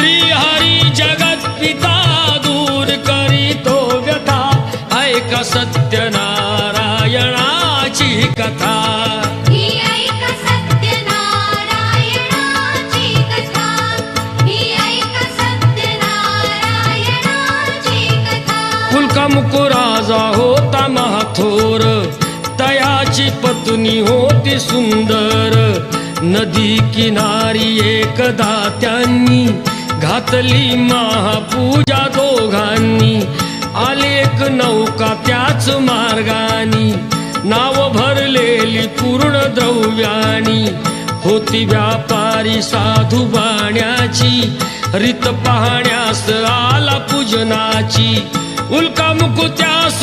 श्री हरी जगत पिता दूर करीतो व्यथा ऐका सत्यनारायणाची कथा ही ऐका सत्यनारायणाची कथा ही ऐका सत्यनारायणाची कथा कुलकामुको राजा होता महाथोर तयाची पत्नी होती सुंदर नदी किनारी एकदा त्यांनी घातली महापूजा दोघांनी आले एक नौका त्याच मार्गानी नाव भरलेली पूर्ण द्रव्यानी होती व्यापारी साधू बाण्याची रीत पाहण्यास आला पूजनाची उल्का मुकुत्यास